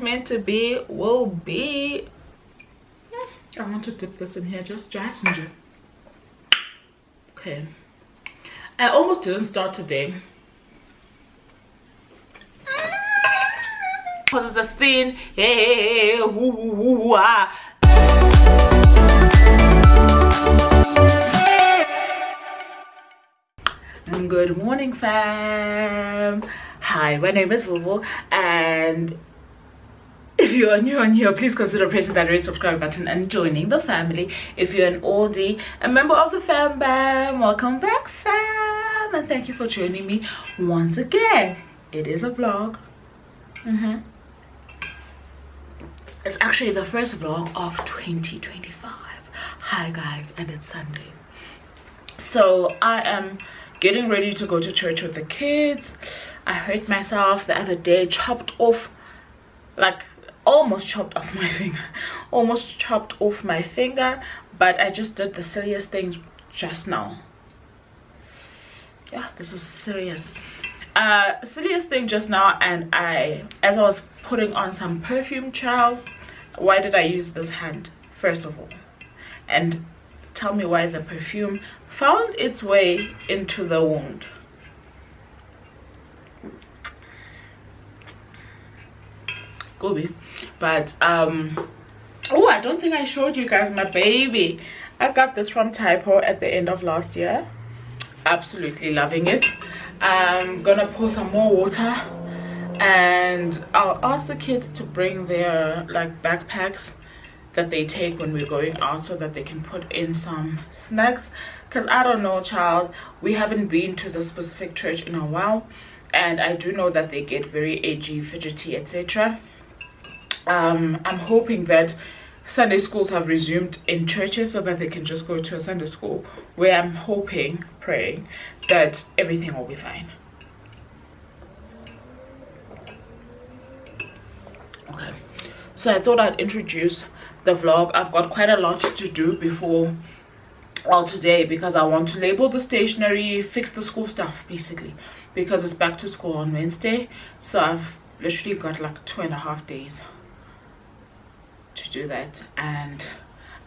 meant to be will be. I want to dip this in here, just ginger. Okay, I almost didn't start today because it's the scene. Hey, and good morning, fam. Hi, my name is Vuvu, and if you are new on here, please consider pressing that red subscribe button and joining the family. If you're an oldie, a member of the fam bam, welcome back, fam, and thank you for joining me once again. It is a vlog. It's actually the first vlog of 2025. Hi guys, and it's Sunday, so I am getting ready to go to church with the kids. I hurt myself the other day, almost chopped off my finger, but I just did the silliest thing just now. Yeah, this was serious. Silliest thing just now, and as I was putting on some perfume, child, why did I use this hand first of all? And tell me why the perfume found its way into the wound. But oh, I don't think I showed you guys my baby. I got this from Typo at the end of last year. Absolutely loving it. I'm gonna pour some more water, and I'll ask the kids to bring their backpacks that they take when we're going out, so that they can put in some snacks, because I don't know, child, we haven't been to the specific church in a while, and I do know that they get very edgy, fidgety, etc. I'm hoping that Sunday schools have resumed in churches, so that they can just go to a Sunday school where I'm praying that everything will be fine. Okay, so I thought I'd introduce the vlog. I've got quite a lot to do today, because I want to label the stationery, fix the school stuff basically, because it's back to school on Wednesday. So I've literally got like 2.5 days to do that, and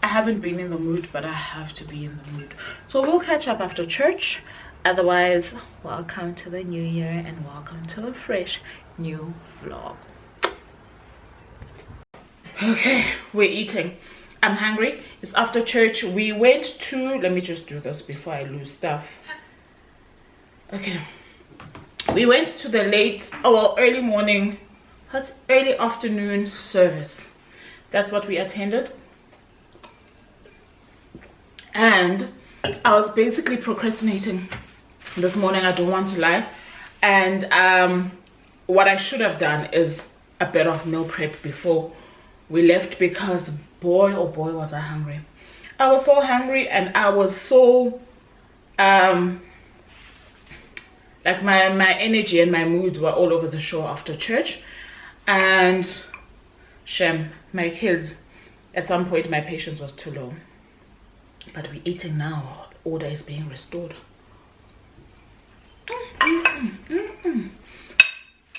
I haven't been in the mood, but I have to be in the mood. So we'll catch up after church. Otherwise, welcome to the new year and welcome to a fresh new vlog. Okay, we're eating. I'm hungry. It's after church. We went to, let me just do this before I lose stuff. Okay, we went to the early afternoon service. That's what we attended, and I was basically procrastinating this morning, I don't want to lie. And what I should have done is a bit of meal prep before we left, because boy oh boy was I hungry. I was so hungry, and I was so my energy and my moods were all over the show after church. And shame, my kids, at some point my patience was too low, but we're eating now. Order is being restored.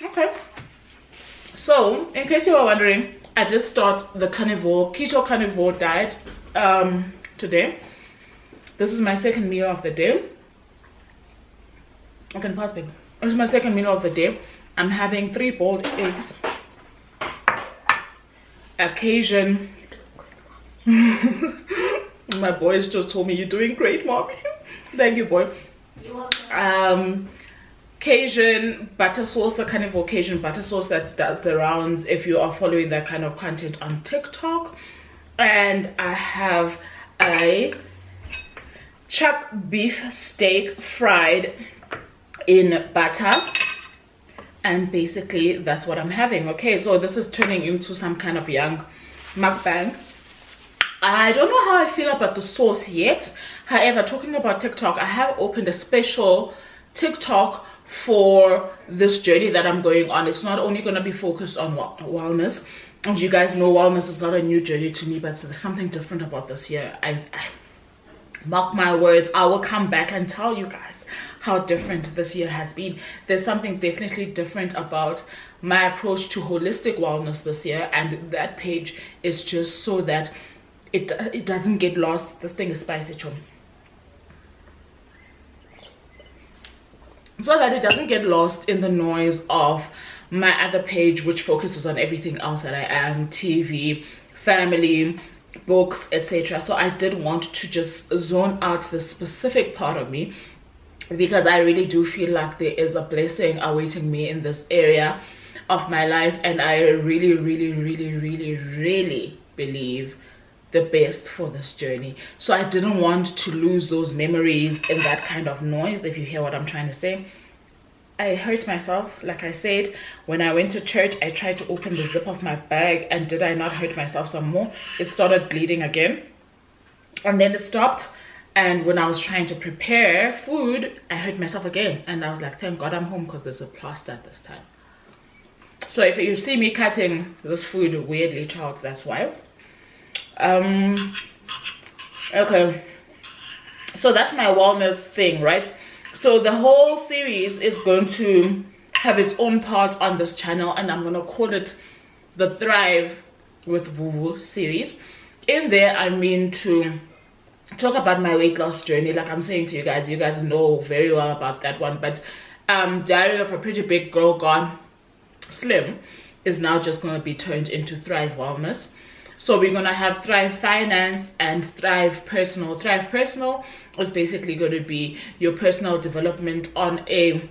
Okay, so in case you were wondering, I did start the keto carnivore diet today. This is my second meal of the day. I can pass, baby. This is my second meal of the day. I'm having 3 boiled eggs, occasion. My boys just told me, you're doing great, mommy. Thank you, boy. You're welcome. Cajun butter sauce, the kind of Cajun butter sauce that does the rounds if you are following that kind of content on TikTok. And I have a chuck beef steak fried in butter, and basically that's what I'm having. Okay, so this is turning into some kind of young mukbang. I don't know how I feel about the sauce yet. However, talking about TikTok, I have opened a special TikTok for this journey that I'm going on. It's not only going to be focused on wellness, and you guys know wellness is not a new journey to me, but there's something different about this year. I mark my words, I will come back and tell you guys how different this year has been. There's something definitely different about my approach to holistic wellness this year, and that page is just so that it doesn't get lost. This thing is spicy, chum. So that it doesn't get lost in the noise of my other page, which focuses on everything else that I am: TV, family, books, etc. So I did want to just zone out the specific part of me, because I really do feel like there is a blessing awaiting me in this area of my life, and I really believe the best for this journey. So I didn't want to lose those memories in that kind of noise, if you hear what I'm trying to say. I hurt myself, like I said, when I went to church. I tried to open the zip of my bag, and did I not hurt myself some more? It started bleeding again, and then it stopped. And when I was trying to prepare food, I hurt myself again, and I was like, thank God I'm home, because there's a plaster at this time. So if you see me cutting this food weirdly, child, that's why. Okay, so that's my wellness thing, right? So the whole series is going to have its own part on this channel, and I'm gonna call it the Thrive with Vuvu series. In there, I mean to talk about my weight loss journey. Like I'm saying to you guys know very well about that one, but Diary of a Pretty Big Girl Gone Slim is now just going to be turned into Thrive Wellness. So we're going to have Thrive Finance and Thrive Personal. Thrive Personal is basically going to be your personal development on a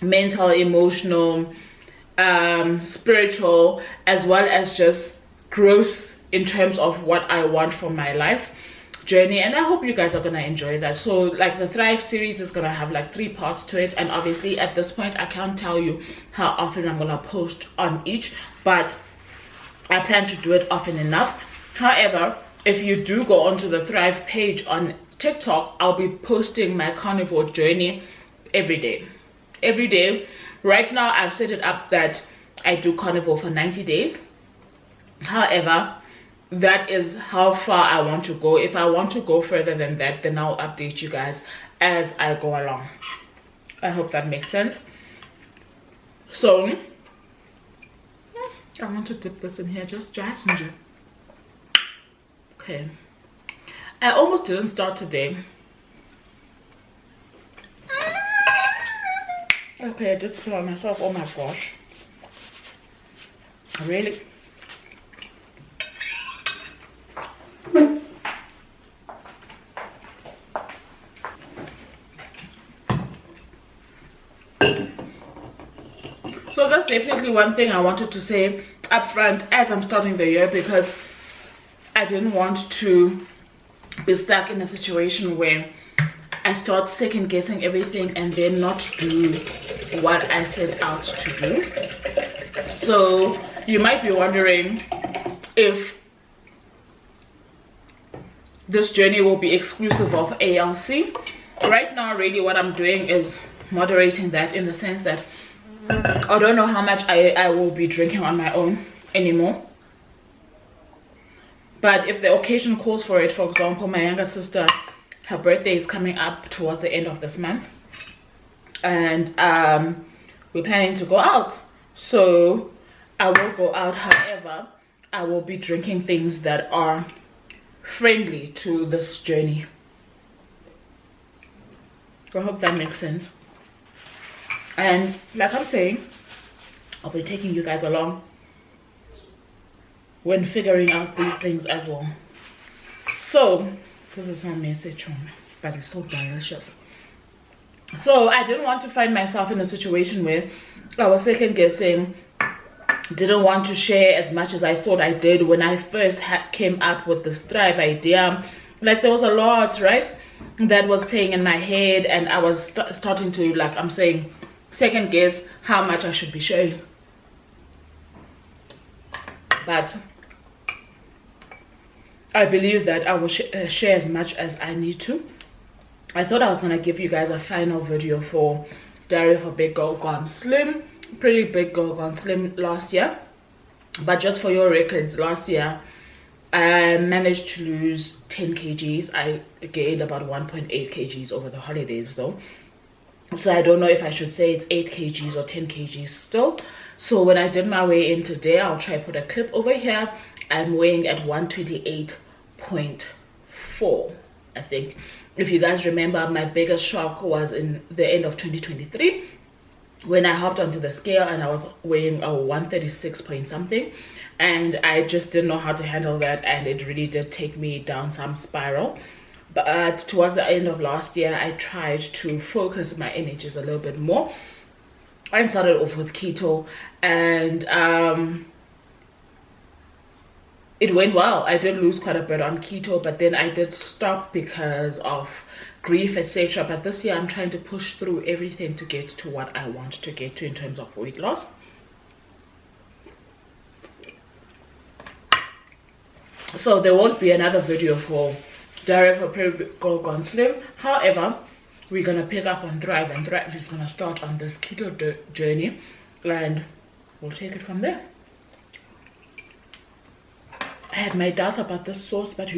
mental, emotional, spiritual, as well as just growth in terms of what I want for my life journey. And I hope you guys are gonna enjoy that. So like the Thrive series is gonna have like 3 parts to it, and obviously at this point I can't tell you how often I'm gonna post on each, but I plan to do it often enough. However, if you do go onto the Thrive page on TikTok, I'll be posting my carnivore journey every day. Right now I've set it up that I do carnivore for 90 days. However, that is how far I want to go. If I want to go further than that, then I'll update you guys as I go along. I hope that makes sense. So I want to dip this in here, just ginger. Okay, I almost didn't start today. Okay, I did spill on myself. Oh my gosh, really. So that's definitely one thing I wanted to say up front as I'm starting the year, because I didn't want to be stuck in a situation where I start second guessing everything and then not do what I set out to do. So you might be wondering if this journey will be exclusive of ALC. Right now, really what I'm doing is moderating that, in the sense that I don't know how much I will be drinking on my own anymore. But if the occasion calls for it, for example, my younger sister, her birthday is coming up towards the end of this month, and we're planning to go out. So I will go out. However, I will be drinking things that are friendly to this journey. I hope that makes sense. And like I'm saying, I'll be taking you guys along when figuring out these things as well. So this is not message, but it's so delicious. So I didn't want to find myself in a situation where I was second guessing, didn't want to share as much as I thought I did when I first came up with this Thrive idea. Like there was a lot, right, that was playing in my head, and I was starting to, like I'm saying, second guess how much I should be sharing. But I believe that I will share as much as I need to. I thought I was going to give you guys a final video for Diary of a Big Girl Gone Slim, Pretty Big Girl Gone Slim last year. But just for your records, last year I managed to lose 10 kgs. I gained about 1.8 kgs over the holidays though. So I don't know if I should say it's 8 kgs or 10 kgs still. So when I did my weigh in today, I'll try put a clip over here. I'm weighing at 128.4, I think. If you guys remember, my biggest shock was in the end of 2023 when I hopped onto the scale and I was weighing a 136 point something, and I just didn't know how to handle that, and it really did take me down some spiral. But towards the end of last year, I tried to focus my energies a little bit more and started off with keto, and it went well. I did lose quite a bit on keto, but then I did stop because of grief, etc. But this year I'm trying to push through everything to get to what I want to get to in terms of weight loss. So there won't be another video for Diary of a Pretty Girl Gone Slim. However, we're gonna pick up on Thrive, and Thrive is gonna start on this keto journey, and we'll take it from there. I had my doubts about this sauce, but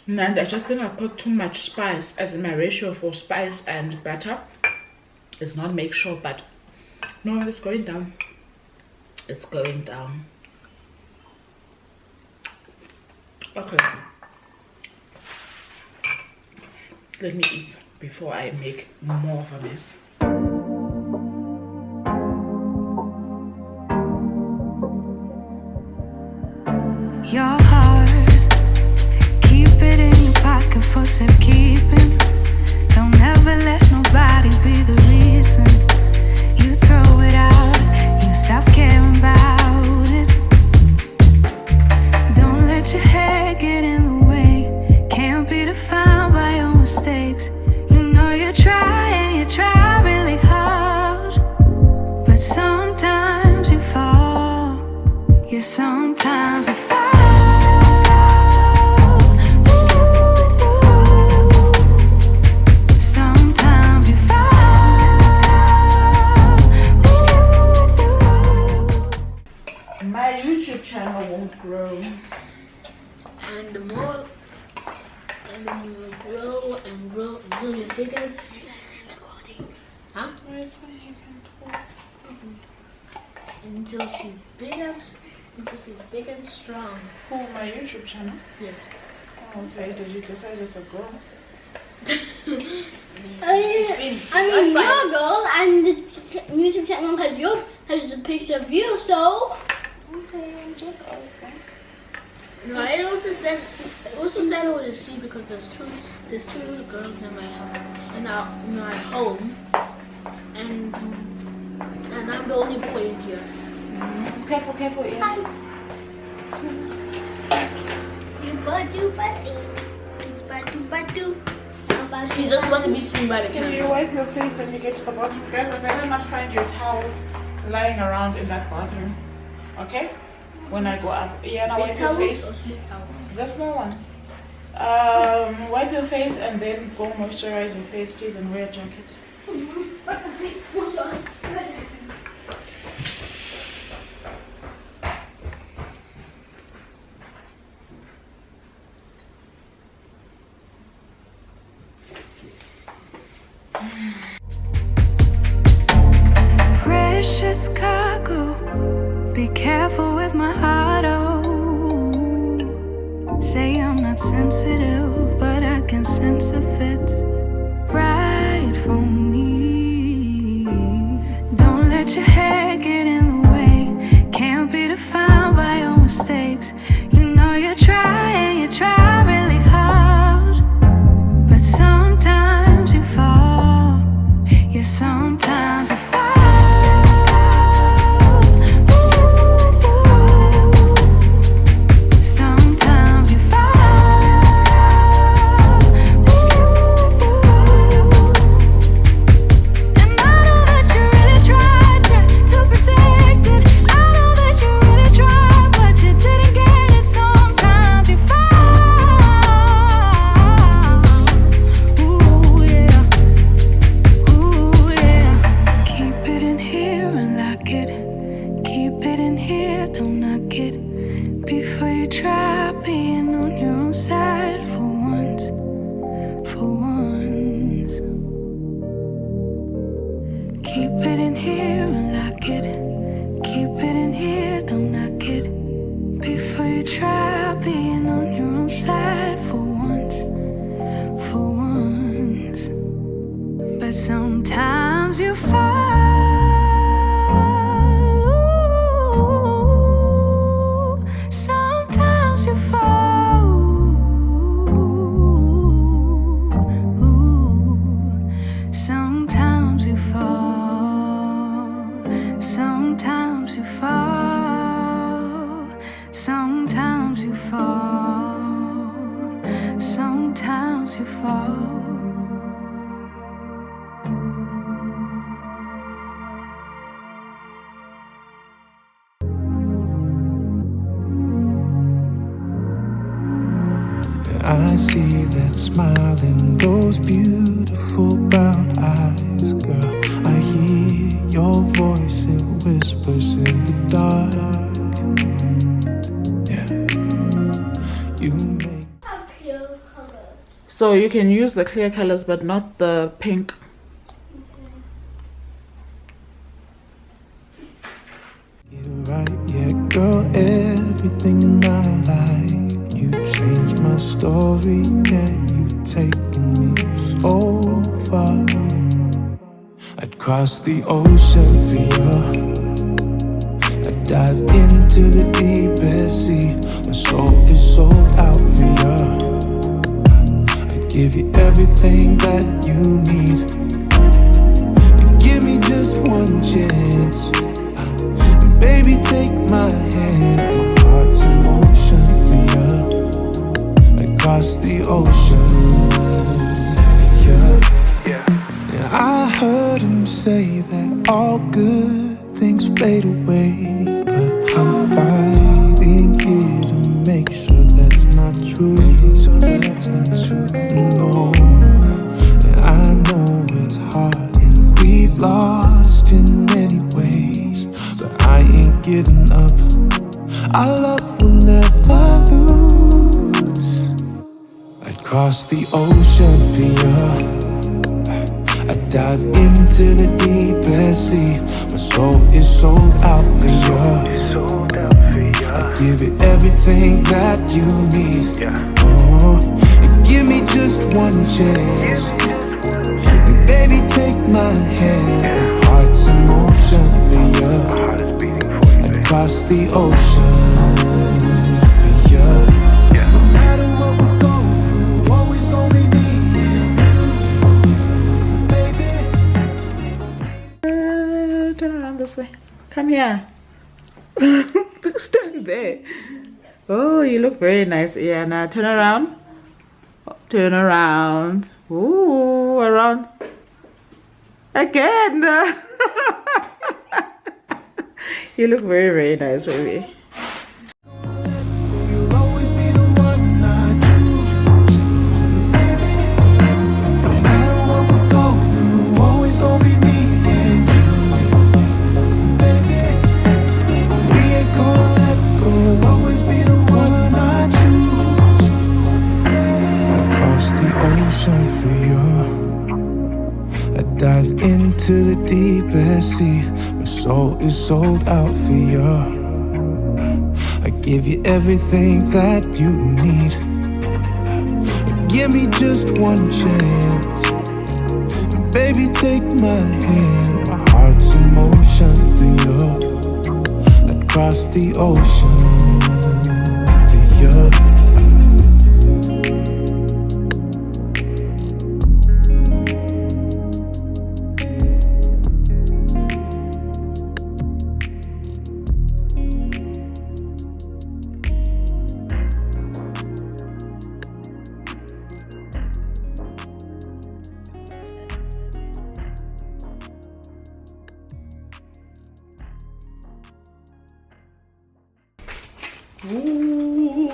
and I just think I put too much spice, as in my ratio for spice and butter is not make sure, but no, it's going down. It's going down. Okay, let me eat before I make more of a mess. Your heart, keep it in your pocket for safekeeping. Don't ever let nobody be the reason you throw it out, you stop caring about it. Don't let your head get in the way, can't be defined by your mistakes. You know you try and you try really hard, but sometimes you fall, yeah, sometimes you fall. Channel won't grow, And the more, and then you will grow and grow until you're big and until she's big and strong. Who, my YouTube channel? Yes. Oh, okay, did you decide it's a girl? I mean, your girl, and the YouTube channel has a picture of you, so. Okay, I'm just asking. No, I also said it was a she because there's two girls in my house, in my home, and I'm the only boy in here. Careful, yeah. She just want to be seen by the Can you camera. wipe your face when you get to the bathroom? Guys, I better not find your towels lying around in that bathroom. Okay? When I go up. Yeah, now Big wipe your towels face. or small towels? The small ones. Wipe your face and then go moisturize your face, please, and wear a jacket. Precious cargo, be careful with my heart, oh. Say I'm not sensitive, but I can sense if it's right for me. Don't let your head get in the way, can't be defined by your mistakes. You know you try and you try really hard, but sometimes you fall, yeah, sometimes you fall. Sometimes you fall. Sometimes you fall, sometimes you fall. I see that smile in those beautiful brown eyes, girl. I hear your voice, it whispers in the dark. Yeah, you make So you can use the clear colors, but not the pink. You're right, yeah, girl. Everything in my life. You changed my story, yeah, you've taken me so far. I'd cross the ocean for you. I'd dive into the deepest sea. My soul is sold out for you. I'd give you everything that you need. And give me just one chance. Baby, take my hand. My heart's in motion for you. Across the ocean, yeah. I heard him say that all good things fade away, but I'm fighting here to make sure that's not true. No, and I know it's hard and we've lost in many ways, but I ain't giving up. Our love will never lose. I'd cross the ocean for you. I'd dive into the deepest sea. My soul is sold out for you. I'd give you everything that you need. Oh, and give me just one chance. And baby, take my hand. My heart's in motion for you. I'd cross the ocean for you. No matter what we go through, always gonna be me and you, baby. Turn around this way. Come here. Stand there. Oh, you look very nice, Iana. Turn around. Turn around. Ooh, around. Again. You look very, very nice, baby. You'll always be the one I choose, baby. No matter what we go through, always gonna be me and you, baby. We ain't gonna let go. Always be the one I choose. Across the ocean for you. I dive into the deepest sea. My soul is sold out for you. I give you everything that you need. Give me just one chance. Baby, take my hand. My heart's in motion for you. I'd cross the ocean for you. Ooh,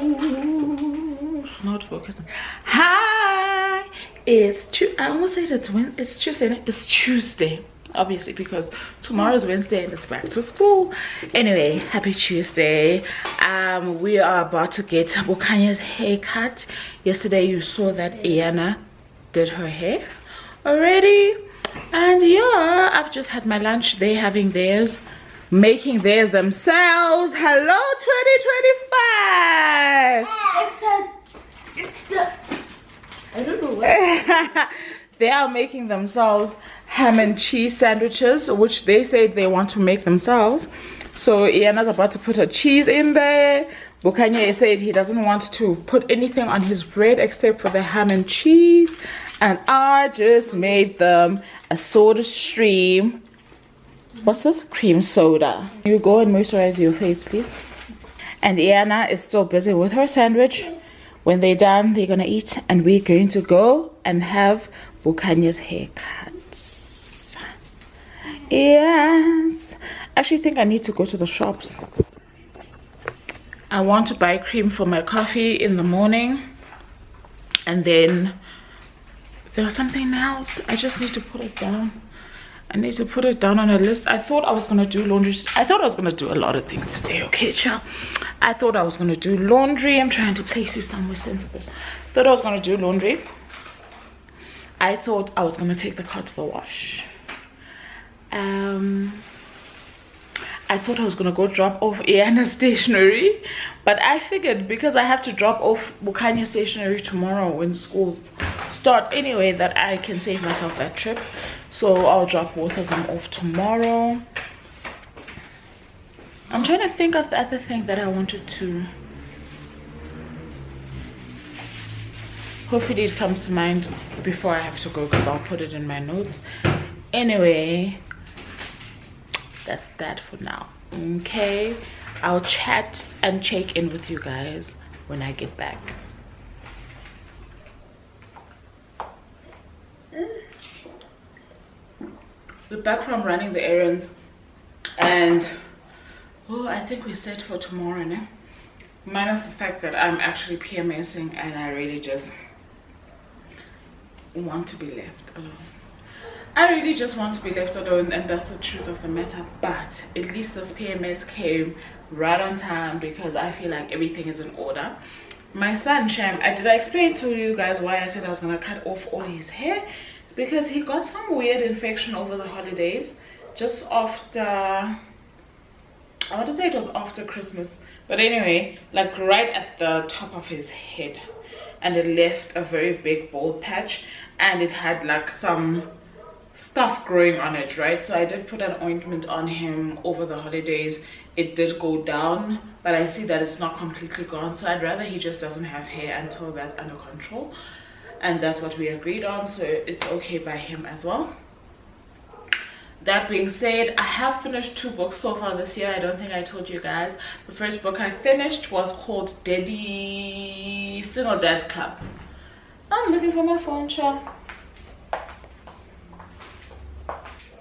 it's not focusing. Hi, it's I almost said it's Tuesday. It's Tuesday, obviously, because tomorrow is Wednesday and it's back to school. Anyway, happy Tuesday. We are about to get Bukanya's haircut. Yesterday you saw that Iana did her hair already, and yeah, I've just had my lunch. They're having theirs, making theirs themselves. Hello 2025. I don't know what. They are making themselves ham and cheese sandwiches, which they said they want to make themselves. So Iana's about to put her cheese in there. Bukanya said he doesn't want to put anything on his bread except for the ham and cheese. And I just made them a soda stream. What's this? Cream soda. You go and moisturize your face, please. and Iana is still busy with her sandwich. When they're done, they're gonna eat, and we're going to go and have Bukanya's haircut. Yes, I actually think I need to go to the shops. I want to buy cream for my coffee in the morning, and then there was something else. I just need to put it down. I need to put it down on a list. I thought I was gonna do laundry. I thought I was gonna do a lot of things today, okay, child? I thought I was gonna do laundry. I'm trying to place it somewhere sensible. Thought I was gonna do laundry. I thought I was gonna take the car to the wash. I thought I was gonna go drop off Iana's stationery, but I figured because I have to drop off Bukanya's stationery tomorrow when schools start anyway, that I can save myself that trip. So I'll drop both of them off tomorrow. I'm trying to think of the other thing that I wanted to. Hopefully it comes to mind before I have to go, because I'll put it in my notes. Anyway, that's that for now. Okay, I'll chat and check in with you guys when I get back. We're back from running the errands, and I think we're set for tomorrow, no? Minus the fact that I'm actually PMSing and I really just want to be left alone. I really just want to be left alone, and that's the truth of the matter. But at least this PMS came right on time, because I feel like everything is in order. My son Sham, did I explain to you guys why I said I was gonna cut off all his hair? It's because he got some weird infection over the holidays, just after, I want to say it was after Christmas, but anyway, like right at the top of his head, and it left a very big bald patch, and it had like some stuff growing on it, right? So I did put an ointment on him over the holidays. It did go down, but I see that it's not completely gone, so I'd rather he just doesn't have hair until that's under control, and that's what we agreed on, so it's okay by him as well. That being said, I have finished 2 books so far this year. I don't think I told you guys. The first book I finished was called Daddy Single Dad's Club. I'm looking for my phone, child.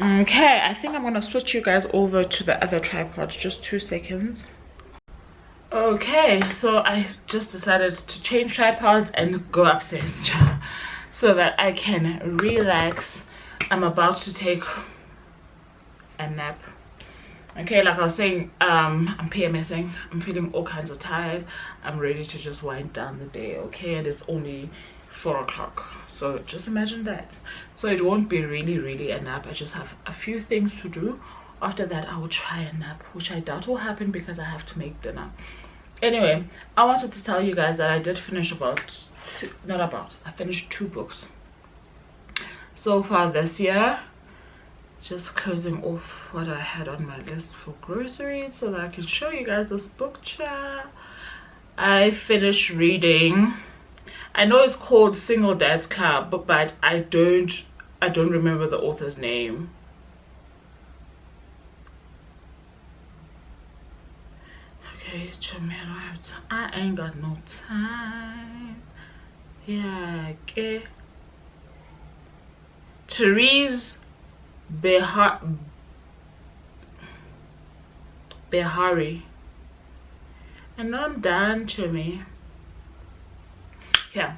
Okay, I think I'm gonna switch you guys over to the other tripod. Just 2 seconds. Okay, so I just decided to change tripods and go upstairs so that I can relax. I'm about to take a nap. Okay, like I was saying, I'm PMSing. I'm feeling all kinds of tired. I'm ready to just wind down the day, okay? And it's only 4 o'clock, so just imagine that. So it won't be really a nap. I just have a few things to do. After that I will try a nap, which I doubt will happen because I have to make dinner. Anyway, I wanted to tell you guys that I did finish I finished 2 books so far this year. Just closing off what I had on my list for groceries so that I can show you guys this book chat. I finished reading, I know it's called Single Dad's Club, but I don't remember the author's name. Okay, I ain't got no time. Yeah, okay. Therese Behari. And not done to me. Yeah.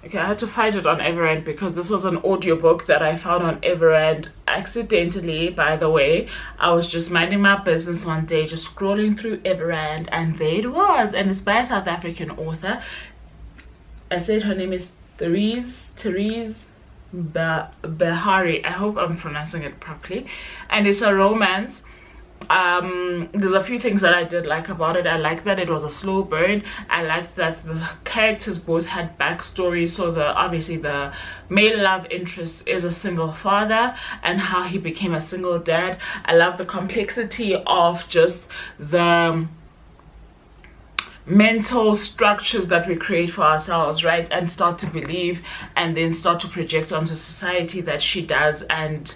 Okay, I had to find it on Everend because this was an audiobook that I found on Everend accidentally. By the way, I was just minding my business one day, just scrolling through Everend, and there it was. And it's by a South African author. I said her name is Therese Behari. I hope I'm pronouncing it properly. And it's a romance. There's a few things that I did like about it. I liked that it was a slow burn. I liked that the characters both had backstory. So obviously the male love interest is a single father and how he became a single dad. I love the complexity of just the mental structures that we create for ourselves, right? And start to believe and then start to project onto society that she does, and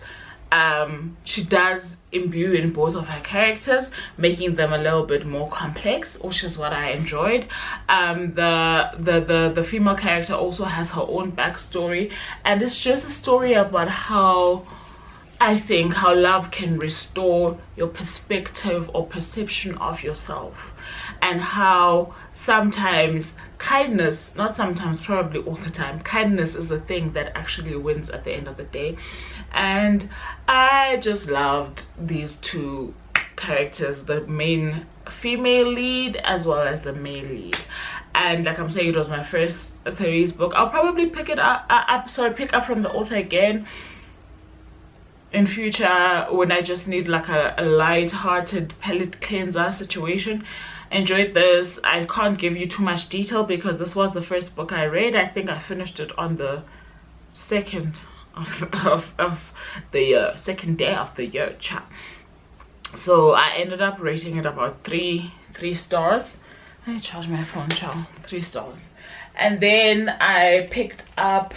she does imbue in both of her characters, making them a little bit more complex, which is what I enjoyed. The female character also has her own backstory, and it's just a story about how I think how love can restore your perspective or perception of yourself, and how sometimes kindness, not sometimes, probably all the time, kindness is the thing that actually wins at the end of the day. And I just loved these two characters, the main female lead as well as the male lead. And like I'm saying, it was my first Therese book. I'll probably pick up from the author again in future when I just need like a light-hearted palette cleanser situation. Enjoyed this. I can't give you too much detail because this was the first book I read. I think I finished it on the second of the year, second day of the year, chat. So I ended up rating it about three stars. Let me charge my phone, child. 3 stars. And then I picked up,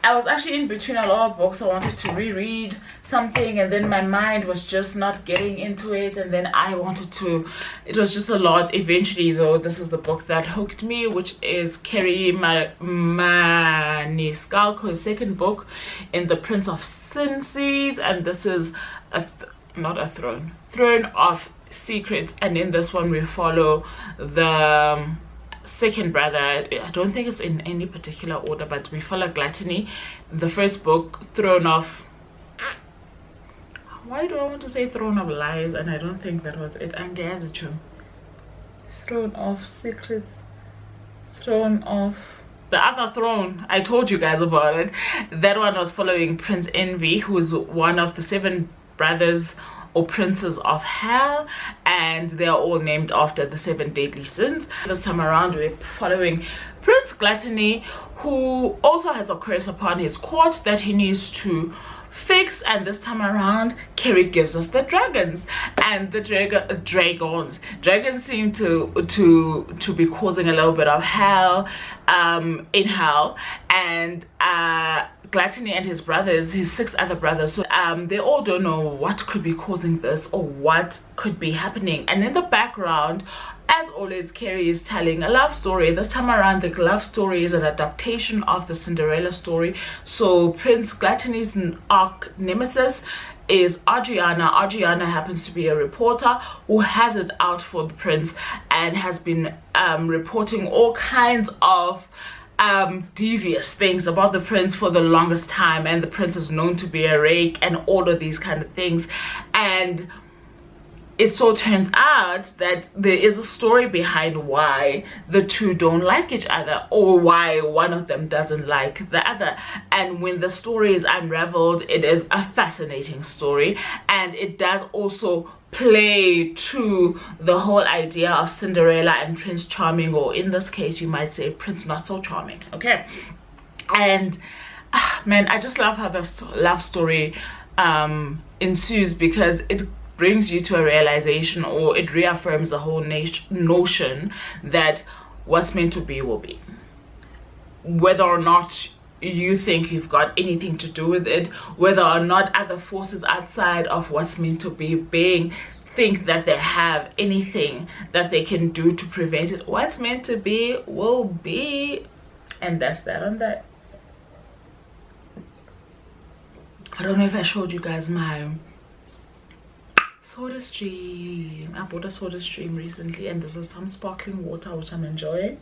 I was actually in between a lot of books. I wanted to reread something, and then my mind was just not getting into it, and then I wanted to, it was just a lot. Eventually though, this is the book that hooked me, which is Kerry Maniscalco's second book in the Prince of Sin series, and this is Throne of Secrets. And in this one we follow the second brother. I don't think it's in any particular order, but we follow Gluttony. The first book, Throne of, why do I want to say Throne of Lies, and I don't think that was it. I'm Gazachu. Throne of Secrets, Throne of, the other throne, I told you guys about it. That one was following Prince Envy, who is one of the 7 brothers or princes of hell, and they are all named after the 7 deadly sins. This time around we're following Prince Gluttony, who also has a curse upon his court that he needs to fix, and this time around Kerry gives us the dragons. And the dragons seem to be causing a little bit of hell in hell, and Gluttony and his brothers, his 6 other brothers, so they all don't know what could be causing this or what could be happening. And in the background, as always, Kerry is telling a love story. This time around the love story is an adaptation of the Cinderella story. So Prince Gluttony's arch nemesis is Adriana. Adriana happens to be a reporter who has it out for the prince and has been reporting all kinds of devious things about the prince for the longest time, and the prince is known to be a rake and all of these kind of things. And it so turns out that there is a story behind why the two don't like each other, or why one of them doesn't like the other. And when the story is unraveled, it is a fascinating story, and it does also play to the whole idea of Cinderella and Prince Charming, or in this case you might say Prince Not So Charming. Okay, and man, I just love how the love story ensues, because it brings you to a realization, or it reaffirms the whole notion that what's meant to be will be, whether or not you think you've got anything to do with it, whether or not other forces outside of what's meant to be being think that they have anything that they can do to prevent it. What's meant to be will be, and that's that on that. I don't know if I showed you guys my soda stream. I bought a soda stream recently, and this is some sparkling water which I'm enjoying.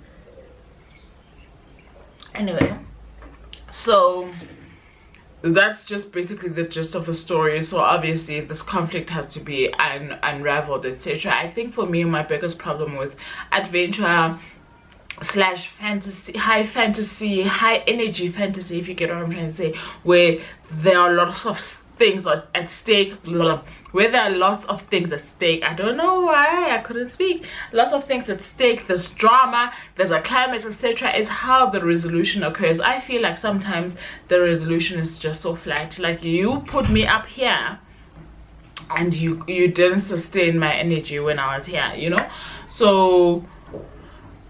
Anyway, so that's just basically the gist of the story. So obviously this conflict has to be unraveled, etc. I think for me, my biggest problem with adventure slash fantasy, high energy fantasy, if you get what I'm trying to say, where there are lots of things at stake, where there are lots of things at stake. I don't know why I couldn't speak. Lots of things at stake, there's drama, there's a climate, etc. is how the resolution occurs. I feel like sometimes the resolution is just so flat, like you put me up here and you didn't sustain my energy when I was here, you know. So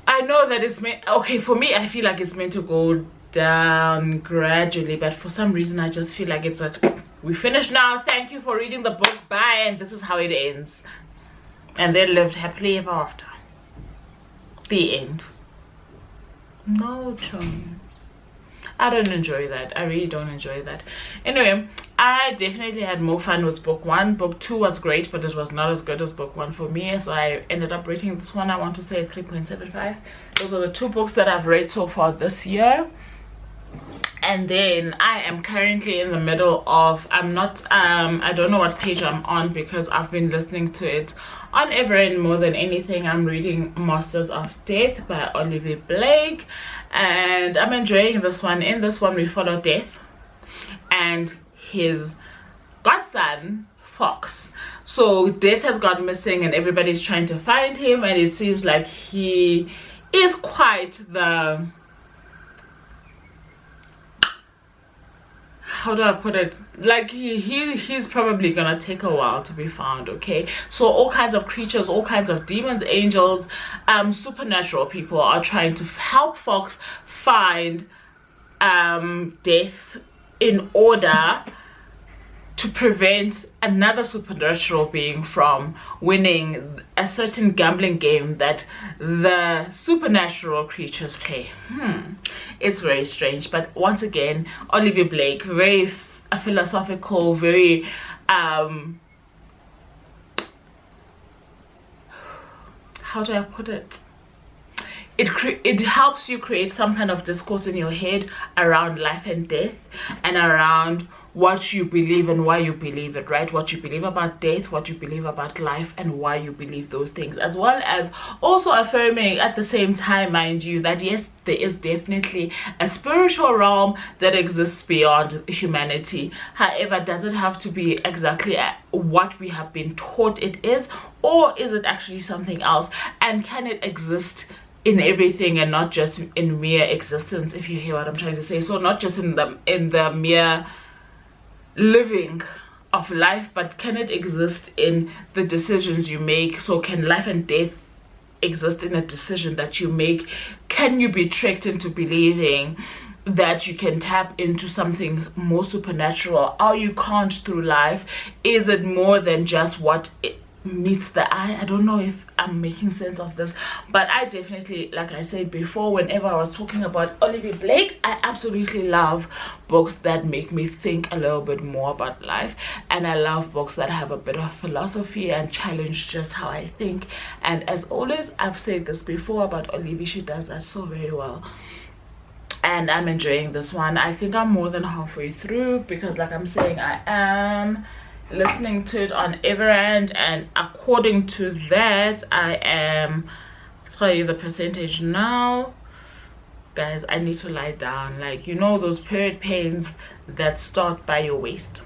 I know that it's meant, okay, for me I feel like it's meant to go down gradually, but for some reason I just feel like it's like we finished now. Thank you for reading the book. Bye. And this is how it ends. And they lived happily ever after. The end. No, chum. I don't enjoy that. I really don't enjoy that. Anyway, I definitely had more fun with book 1. Book 2 was great, but it was not as good as book 1 for me. So I ended up rating this one, I want to say 3.75. Those are the 2 books that I've read so far this year. And then I am currently in the middle of, I don't know what page I'm on because I've been listening to it on Everend more than anything. I'm reading Masters of Death by Oliver Blake, and I'm enjoying this one. In this one we follow Death and his godson Fox. So Death has gone missing and everybody's trying to find him, and it seems like he is quite the, how do I put it, like he's probably gonna take a while to be found. Okay, so all kinds of creatures, all kinds of demons, angels, supernatural people are trying to help Fox find Death in order to prevent another supernatural being from winning a certain gambling game that the supernatural creatures play. It's very strange, but once again, Oliver Blake, very philosophical, very how do I put it, it helps you create some kind of discourse in your head around life and death, and around what you believe and why you believe it, right? What you believe about death, what you believe about life, and why you believe those things, as well as also affirming at the same time, mind you, that yes, there is definitely a spiritual realm that exists beyond humanity. However, does it have to be exactly what we have been taught it is, or is it actually something else? And can it exist in everything and not just in mere existence, if you hear what I'm trying to say? So not just in the mere living of life, but can it exist in the decisions you make? So can life and death exist in a decision that you make? Can you be tricked into believing that you can tap into something more supernatural, or you can't through life? Is it more than just what meets the eye? I don't know if I'm making sense of this, but I definitely, like I said before, whenever I was talking about Oliver Blake, I absolutely love books that make me think a little bit more about life, and I love books that have a bit of philosophy and challenge just how I think. And as always, I've said this before about Oliver, she does that so very well, and I'm enjoying this one. I think I'm more than halfway through because, like I'm saying, I am listening to it on Everend, and according to that, I am, I'll tell you the percentage now. Guys, I need to lie down, like, you know those period pains that start by your waist?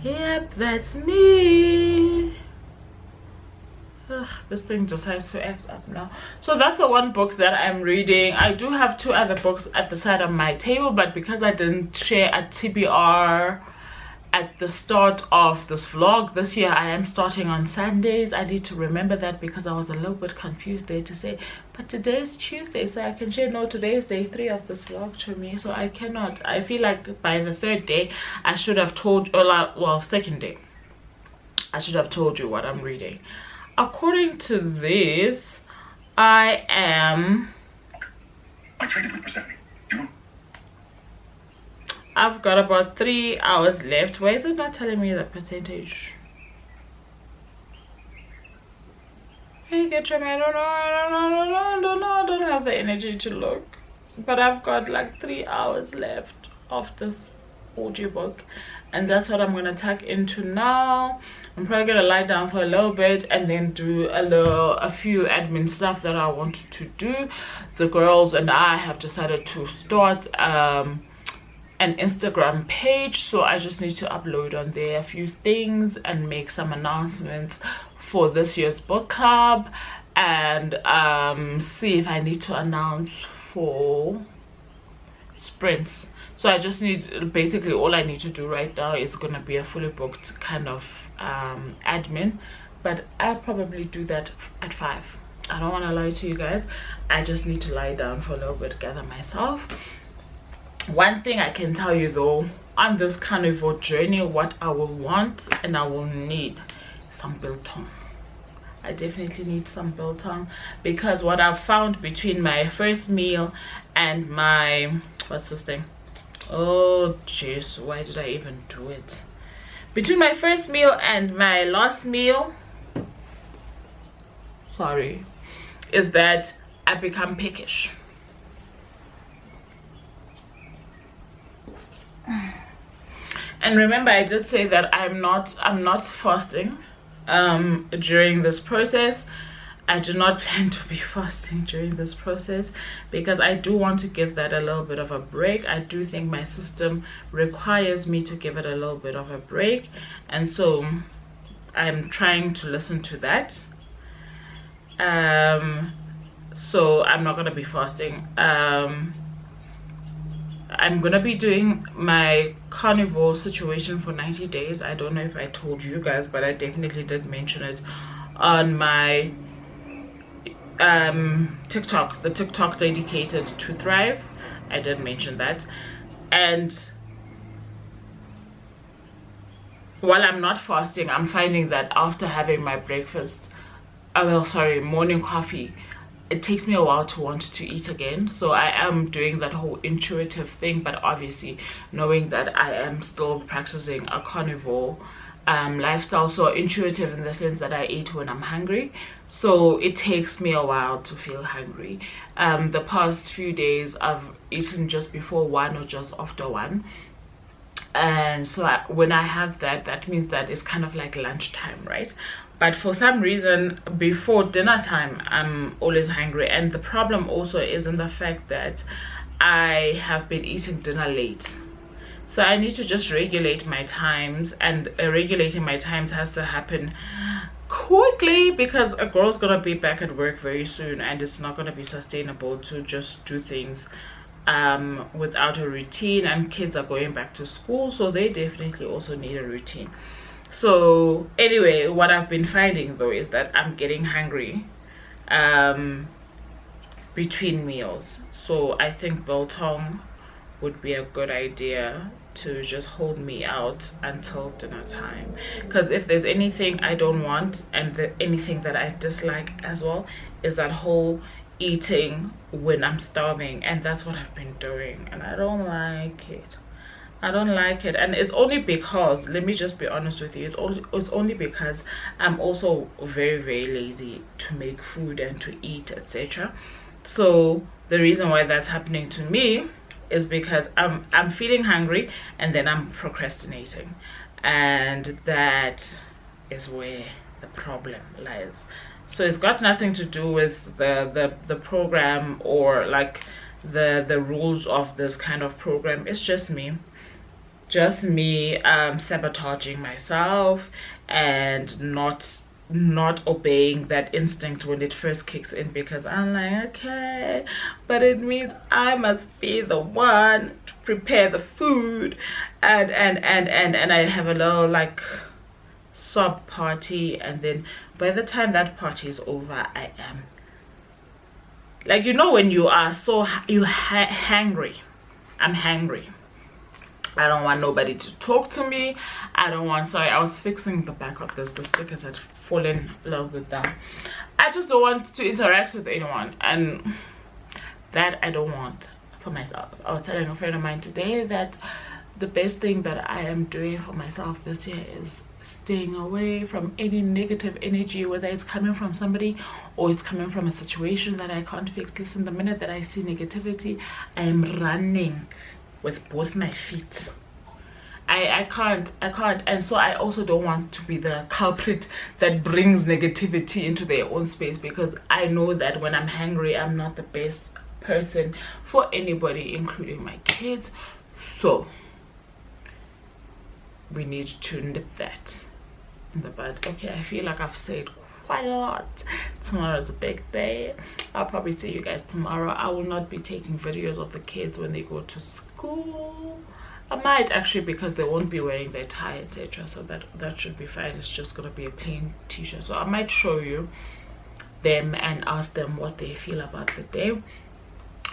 Yep, that's me. Ugh, this thing just has to act up now. So that's the one book that I'm reading. I do have 2 other books at the side of my table, but because I didn't share a TBR at the start of this vlog this year, I am starting on Sundays. I need to remember that because I was a little bit confused there to say, but today is Tuesday, so I can share. No, today is day 3 of this vlog to me, so I cannot. I feel like by the 3rd day I should have told, well, 2nd day I should have told you what I'm reading. According to this, I traded with Persephone. I've got about 3 hours left. Why is it not telling me the percentage? Can you get to me? I don't know. I don't have the energy to look. But I've got like 3 hours left of this audiobook, and that's what I'm gonna tuck into now. I'm probably gonna lie down for a little bit and then do a few admin stuff that I wanted to do. The girls and I have decided to start an Instagram page, so I just need to upload on there a few things and make some announcements for this year's book club, and see if I need to announce for sprints. So I just need, basically all I need to do right now is gonna be a fully booked kind of admin, but I'll probably do that at 5. I don't want to lie to you guys. I just need to lie down for a little bit, gather myself. One thing I can tell you though, on this carnivore journey, what I will want and I will need some biltong. I definitely need some biltong, because what I've found between my first meal and my, what's this thing, oh jeez, why did I even do it, between my first meal and my last meal, sorry, is that I become peckish. And remember, I did say that I'm not fasting during this process. I do not plan to be fasting during this process, because I do want to give that a little bit of a break. I do think my system requires me to give it a little bit of a break, and so I'm trying to listen to that. So I'm not gonna be fasting. I'm gonna be doing my carnivore situation for 90 days. I don't know if I told you guys, but I definitely did mention it on my TikTok, the TikTok dedicated to Thrive. I did mention that. And while I'm not fasting, I'm finding that after having my breakfast, morning coffee, it takes me a while to want to eat again. So I am doing that whole intuitive thing, but obviously knowing that I am still practicing a carnivore lifestyle. So intuitive in the sense that I eat when I'm hungry, so it takes me a while to feel hungry. The past few days I've eaten just before 1 or just after 1, and so when I have that, that means that it's kind of like lunchtime, right? But for some reason before dinner time I'm always hungry, and the problem also is in the fact that I have been eating dinner late. So I need to just regulate my times, and regulating my times has to happen quickly, because a girl's gonna be back at work very soon, and it's not gonna be sustainable to just do things without a routine, and kids are going back to school, so they definitely also need a routine. So anyway, what I've been finding though is that I'm getting hungry between meals, so I think biltong would be a good idea to just hold me out until dinner time, because if there's anything I don't want, and anything that I dislike as well, is that whole eating when I'm starving, and that's what I've been doing, and I don't like it. I don't like it. And it's only because, let me just be honest with you, it's only because I'm also very, very lazy to make food and to eat, etc. So the reason why that's happening to me is because I'm feeling hungry and then I'm procrastinating, and that is where the problem lies. So it's got nothing to do with the program or like the rules of this kind of program. It's just me sabotaging myself and not obeying that instinct when it first kicks in, because I'm like, okay, but it means I must be the one to prepare the food, and I have a little like sob party, and then by the time that party is over, I am like, you know, when you are so hangry, I'm hangry. I don't want nobody to talk to me. I don't want, sorry, I was fixing the back of this, the stickers had fallen a little bit down. I just don't want to interact with anyone, and that I don't want for myself. I was telling a friend of mine today that the best thing that I am doing for myself this year is staying away from any negative energy, whether it's coming from somebody or it's coming from a situation that I can't fix. Listen, the minute that I see negativity, I am running with both my feet. I can't, and so I also don't want to be the culprit that brings negativity into their own space, because I know that when I'm hungry, I'm not the best person for anybody, including my kids. So we need to nip that in the bud. Okay, I feel like I've said quite a lot. Tomorrow is a big day. I'll probably see you guys tomorrow. I will not be taking videos of the kids when they go to school. I might actually, because they won't be wearing their tie, etc. So that should be fine. It's just gonna be a plain t-shirt. So I might show you them and ask them what they feel about the day.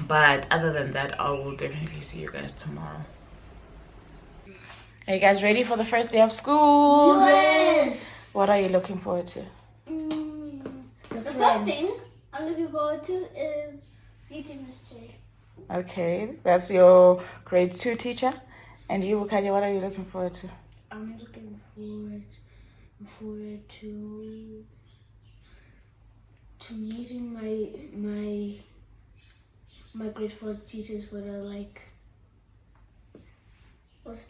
But other than that, I will definitely see you guys tomorrow. Are you guys ready for the first day of school? Yes. What are you looking forward to? The first thing I'm looking forward to is meeting Miss J. Okay, that's your grade 2 teacher. And you, Bukanya, what are you looking forward to? I'm looking forward to meeting my grade 4 teachers for the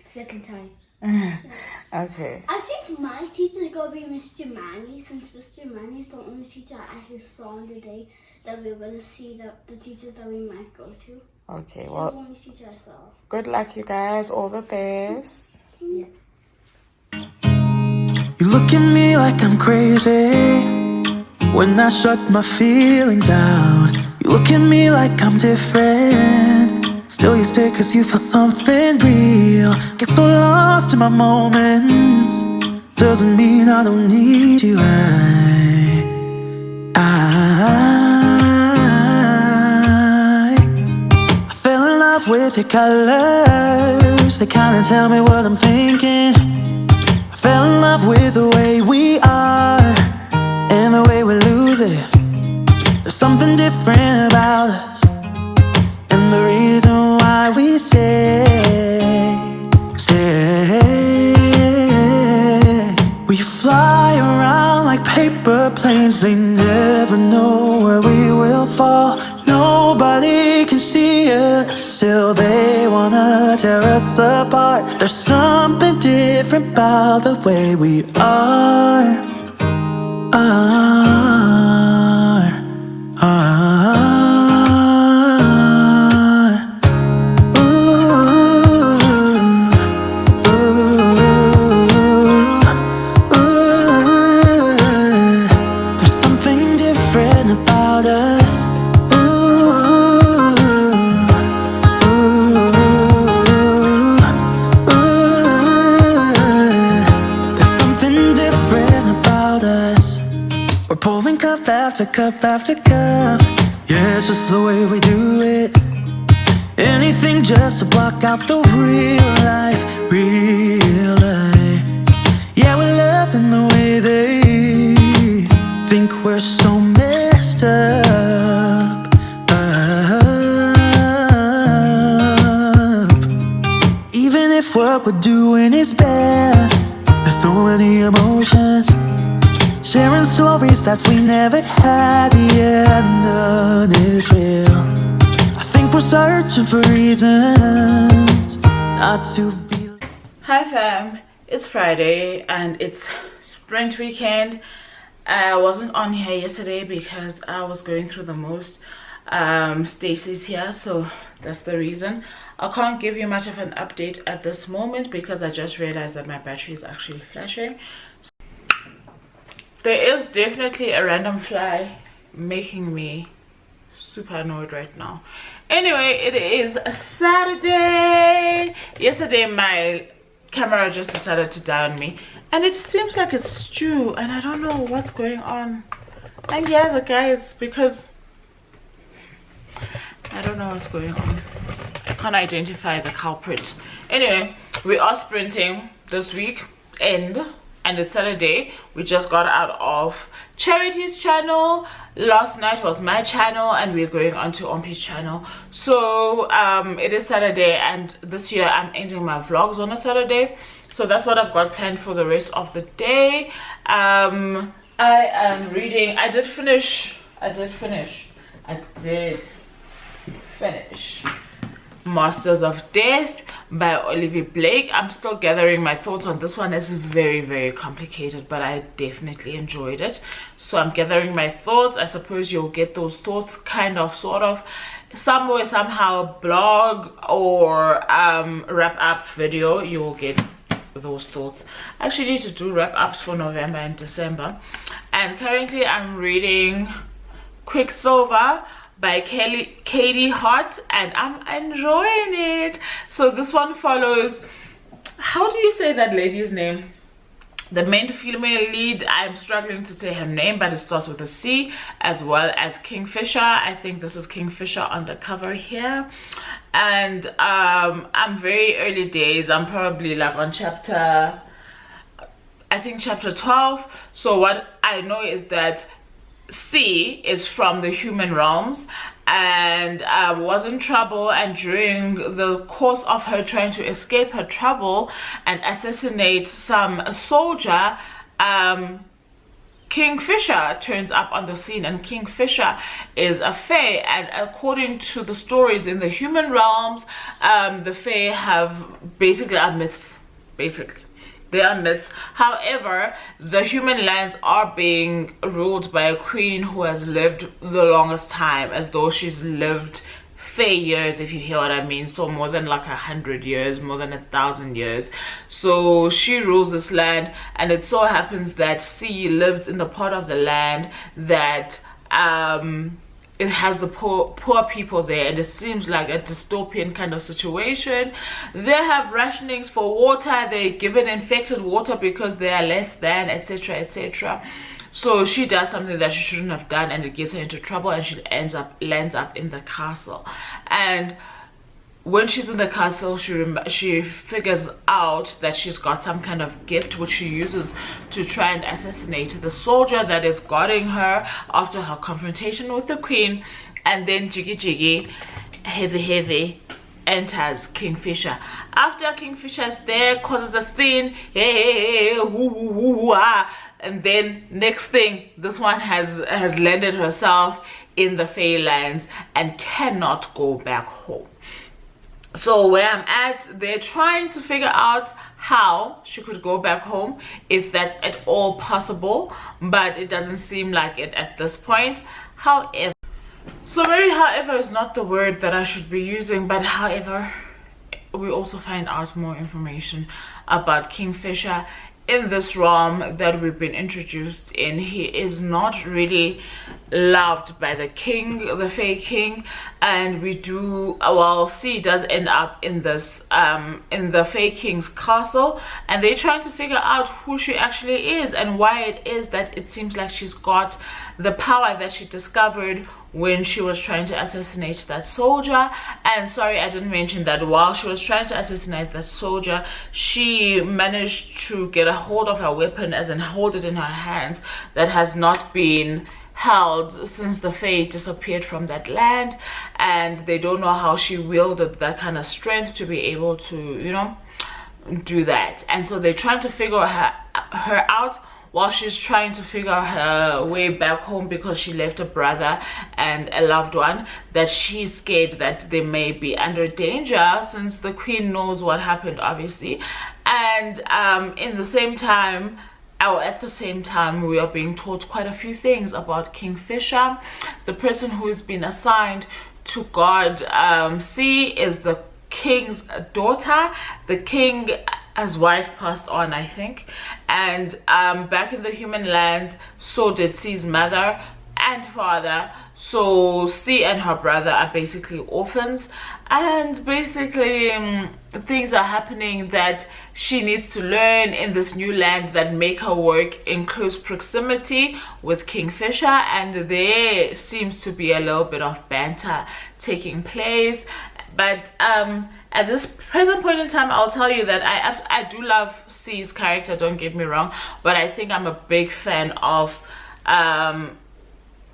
second time. Okay. I think my teacher's gonna be Mr. Manny, since Mr. Manny is the only teacher I actually saw on the day that we're gonna see the teachers that we might go to. Okay, She's well, the only teacher I saw. good luck, you guys. All the best. You look at me like I'm crazy when I shut my feelings out. You look at me like I'm different. Still you stay cause you feel something real. Get so lost in my moments. Doesn't mean I don't need you. I fell in love with your colors. They kinda tell me what I'm thinking. I fell in love with the way we are and the way we lose it. There's something different about us, and the reason why we stay. We fly around like paper planes. They never know where we will fall. Nobody can see us, still they wanna tear us apart. There's something different about the way we are. There's something different about us. There's something different about us. We're pouring cup after cup after cup. Yeah, it's just the way we do it. Anything just to block out the real life, real life. Yeah, we're loving the way they think we're so messed up. Even if what we're doing is bad, there's so many emotions. Sharing stories that we never had, yeah, none is real. I think we're searching for reasons not to be. Hi fam, it's Friday and it's sprint weekend. I wasn't on here yesterday because I was going through the most. Stacy's here, so that's the reason. I can't give you much of an update at this moment because I just realized that my battery is actually flashing. There is definitely a random fly making me super annoyed right now. Anyway, it is a Saturday. Yesterday my camera just decided to die on me and it seems like it's stew and I don't know what's going on. And yes guys, because I don't know what's going on. I can't identify the culprit. Anyway, we are sprinting this week and it's Saturday. We just got out of Charity's channel. Last night was my channel and we're going on to Ompi's channel. So it is Saturday and this year I'm ending my vlogs on a Saturday. So that's what I've got planned for the rest of the day. I am reading. I did finish Masters of Death by Olivia Blake. I'm still gathering my thoughts on this one. It's very, very complicated, but I definitely enjoyed it. So I'm gathering my thoughts. I suppose you'll get those thoughts kind of, sort of, somewhere, somehow, blog or wrap up video. You will get those thoughts. I actually need to do wrap ups for November and December. And currently I'm reading Quicksilver by Katie Hart and I'm enjoying it. So this one follows, how do you say that lady's name? The main female lead, I'm struggling to say her name, but it starts with a C, as well as Kingfisher. I think this is Kingfisher on the cover here. And I'm very early days. I'm probably like on chapter 12. So what I know is that C is from the human realms and was in trouble, and during the course of her trying to escape her trouble and assassinate some soldier, Kingfisher turns up on the scene. And Kingfisher is a fae, and according to the stories in the human realms, the fae have basically are myths. They are myths. However, the human lands are being ruled by a queen who has lived the longest time, as though she's lived fae years, if you hear what I mean. So more than like 100 years, more than 1,000 years. So she rules this land, and it so happens that C lives in the part of the land that it has the poor people there, and it seems like a dystopian kind of situation. They have rationings for water. They're given infected water because they are less than, etc, etc. So she does something that she shouldn't have done, and it gets her into trouble, and she lands up in the castle. And when she's in the castle, she figures out that she's got some kind of gift which she uses to try and assassinate the soldier that is guarding her after her confrontation with the queen. And then Jiggy heavy enters Kingfisher. After Kingfisher's there, causes a scene, hey, and then next thing, this one has landed herself in the Feylands and cannot go back home. So where I'm at, they're trying to figure out how she could go back home, if that's at all possible, but it doesn't seem like it at this point. However, so maybe however is not the word that I should be using, but however, we also find out more information about Kingfisher in this realm that we've been introduced in. He is not really loved by the king, the Fae king, and we do, well, C does end up in this in the Fae king's castle, and they're trying to figure out who she actually is and why it is that it seems like she's got the power that she discovered when she was trying to assassinate that soldier. And sorry, I didn't mention that while she was trying to assassinate that soldier, she managed to get a hold of her weapon, as in hold it in her hands, that has not been held since the Fae disappeared from that land, and they don't know how she wielded that kind of strength to be able to, you know, do that. And so they're trying to figure her out while she's trying to figure her way back home, because she left a brother and a loved one that she's scared that they may be under danger, since the queen knows what happened, obviously. And at the same time, we are being taught quite a few things about Kingfisher. The person who has been assigned to guard C is the king's daughter. The king, his wife passed on, I think, and back in the human lands, so did C's mother and father. So C and her brother are basically orphans, and basically things are happening that she needs to learn in this new land that make her work in close proximity with Kingfisher. And there seems to be a little bit of banter taking place, but at this present point in time, I'll tell you that I do love C's character, don't get me wrong, but I think I'm a big fan of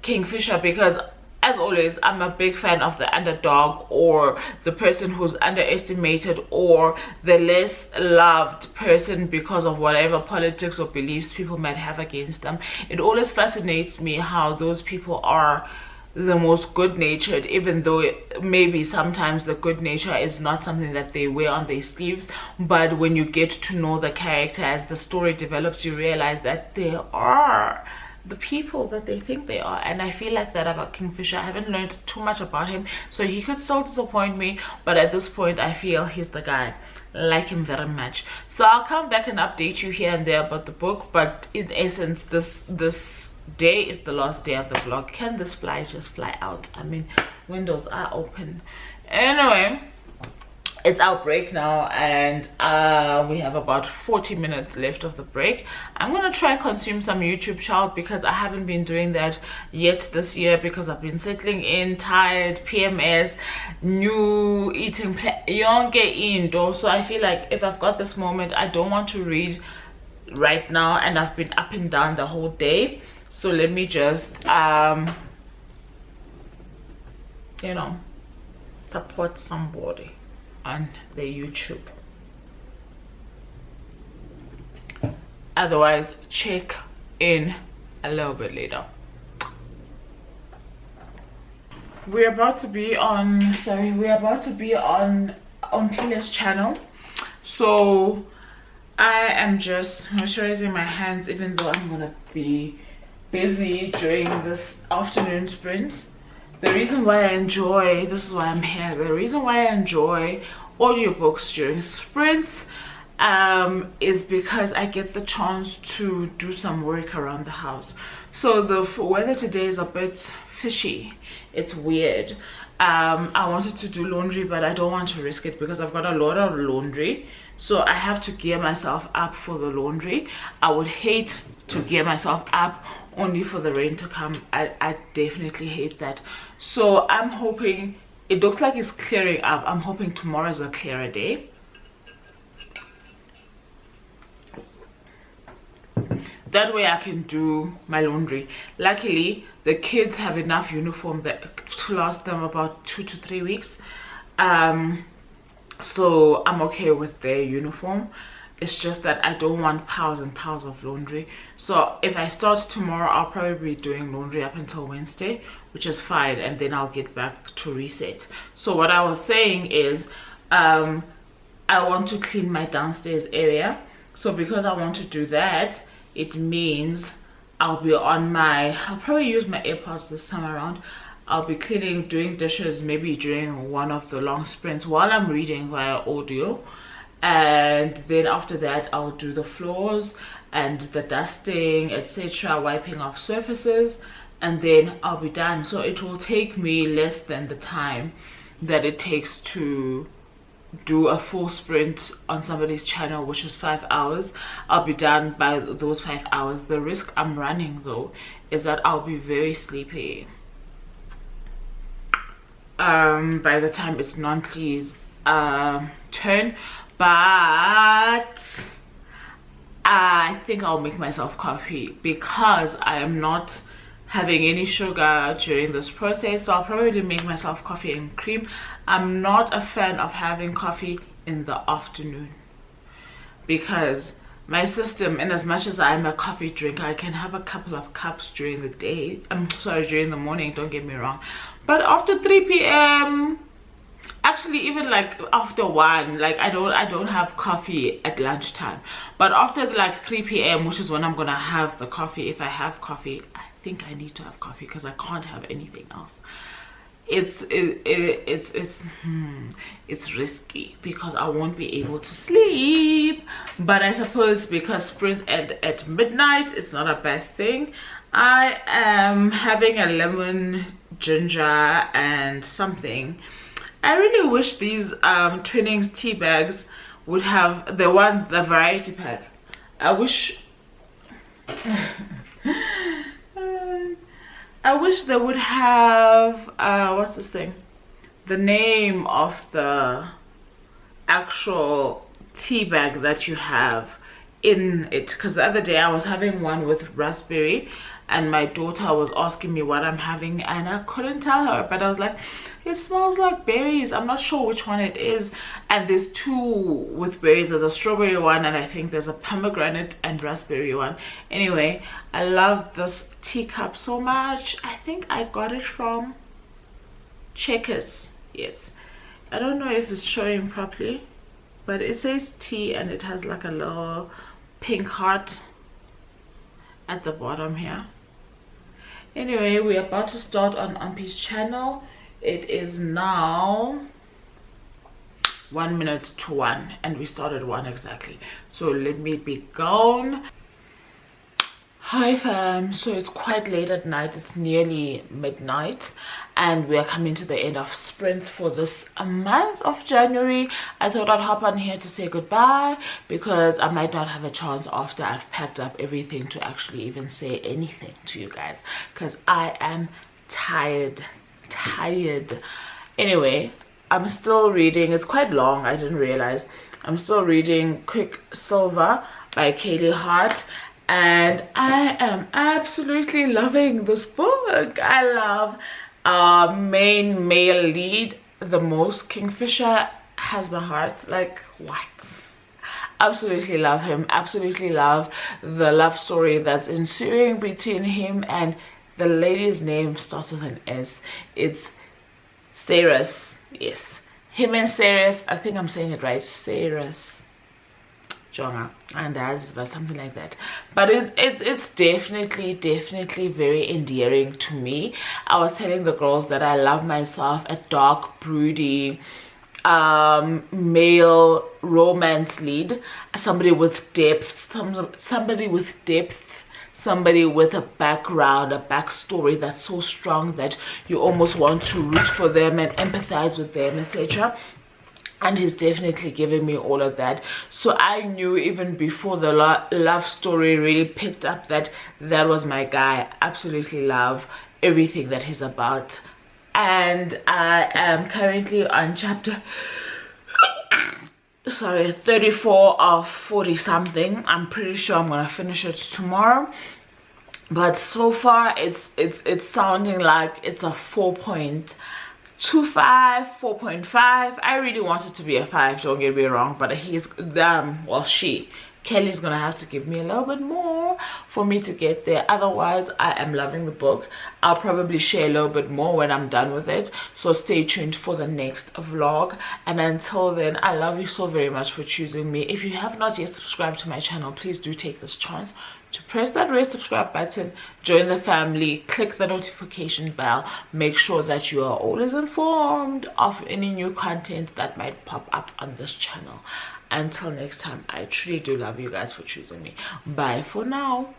Kingfisher, because as always, I'm a big fan of the underdog, or the person who's underestimated, or the less loved person because of whatever politics or beliefs people might have against them. It always fascinates me how those people are the most good-natured, even though maybe sometimes the good nature is not something that they wear on their sleeves. But when you get to know the character as the story develops, you realize that they are the people that they think they are. And I feel like that about Kingfisher. I haven't learned too much about him, so he could still disappoint me, but at this point I feel he's the guy. Like him very much. So I'll come back and update you here and there about the book, but in essence, this day is the last day of the vlog. Can this fly just fly out? I mean, windows are open. Anyway, it's our break now, and we have about 40 minutes left of the break. I'm gonna try consume some YouTube short because I haven't been doing that yet this year because I've been settling in, tired, PMS, new eating yonke into. So I feel like if I've got this moment, I don't want to read right now, and I've been up and down the whole day. So let me just you know, support somebody on the YouTube. Otherwise, check in a little bit later. We're about to be on Pila's channel, so I am just moisturizing my hands, even though I'm gonna be busy during this afternoon sprint. The reason why I enjoy, this is why I'm here, the reason why I enjoy audiobooks during sprints is because I get the chance to do some work around the house. So the weather today is a bit fishy, it's weird. I wanted to do laundry, but I don't want to risk it because I've got a lot of laundry, so I have to gear myself up for the laundry. I would hate to gear myself up only for the rain to come. I definitely hate that. So I'm hoping, it looks like it's clearing up. I'm hoping tomorrow is a clearer day. That way I can do my laundry. Luckily, the kids have enough uniform to last them about 2 to 3 weeks. So I'm okay with their uniform. It's just that I don't want piles and piles of laundry. So if I start tomorrow, I'll probably be doing laundry up until Wednesday, which is fine, and then I'll get back to reset. So what I was saying is I want to clean my downstairs area. So because I want to do that, it means I'll probably use my AirPods this time around. I'll be cleaning, doing dishes maybe during one of the long sprints while I'm reading via audio, and then after that I'll do the floors and the dusting, etc., wiping off surfaces, and then I'll be done. So it will take me less than the time that it takes to do a full sprint on somebody's channel, which is 5 hours. I'll be done by those 5 hours. The risk I'm running though is that I'll be very sleepy by the time it's Nantli's turn, but I think I'll make myself coffee because I am not having any sugar during this process. So I'll probably make myself coffee and cream. I'm not a fan of having coffee in the afternoon because my system, and as much as I'm a coffee drinker, I can have a couple of cups during the day, during the morning, don't get me wrong, but after 3 p.m, actually even like after 1, like I don't have coffee at lunchtime, but after like 3 p.m, which is when I'm gonna have the coffee, if I have coffee, I think I need to have coffee because I can't have anything else. It's risky because I won't be able to sleep, but I suppose because sprints end at midnight, it's not a bad thing. I am having a lemon, ginger, and something. I really wish these Twinings tea bags would have the variety pack. I wish they would have what's this thing, the name of the actual tea bag that you have in it, because the other day I was having one with raspberry and my daughter was asking me what I'm having and I couldn't tell her, but I was like, it smells like berries. I'm not sure which one it is, and there's 2 with berries. There's a strawberry one and I think there's a pomegranate and raspberry one. Anyway, I love this teacup so much. I think I got it from Checkers. Yes, I don't know if it's showing properly, but it says tea and it has like a little pink heart at the bottom here. Anyway, we're about to start on Ampi's channel. It is now 1 minute to 1 and we started 1 exactly. So let me be gone. Hi fam, so it's quite late at night, it's nearly midnight and we are coming to the end of sprint for this month of January. I thought I'd hop on here to say goodbye because I might not have a chance after I've packed up everything to actually even say anything to you guys because I am tired. Anyway, I'm still reading. It's quite long, I didn't realize. I'm still reading Quicksilver by Kaylee Hart. And I am absolutely loving this book. I love our main male lead the most. Kingfisher has my heart. Like, what? Absolutely love him. Absolutely love the love story that's ensuing between him and the lady's name starts with an S. It's Cyrus. Yes. Him and Cyrus. I think I'm saying it right. Cyrus. Jonah and something like that, but it's definitely very endearing to me. I was telling the girls that I love myself a dark, broody male romance lead, somebody with depth, somebody with a background, a backstory that's so strong that you almost want to root for them and empathize with them, etc. And he's definitely giving me all of that. So I knew even before the love story really picked up that that was my guy. Absolutely love everything that he's about. And I am currently on chapter 34 of 40 something. I'm pretty sure I'm gonna finish it tomorrow. But so far it's sounding like it's a 4.25, 4.5. I really want it to be a 5, don't get me wrong, but he's Kelly's gonna have to give me a little bit more for me to get there. Otherwise, I am loving the book. I'll probably share a little bit more when I'm done with it, so stay tuned for the next vlog. And until then, I love you so very much for choosing me. If you have not yet subscribed to my channel, please do take this chance to press that red subscribe button, join the family, click the notification bell, make sure that you are always informed of any new content that might pop up on this channel. Until next time, I truly do love you guys for choosing me. Bye for now.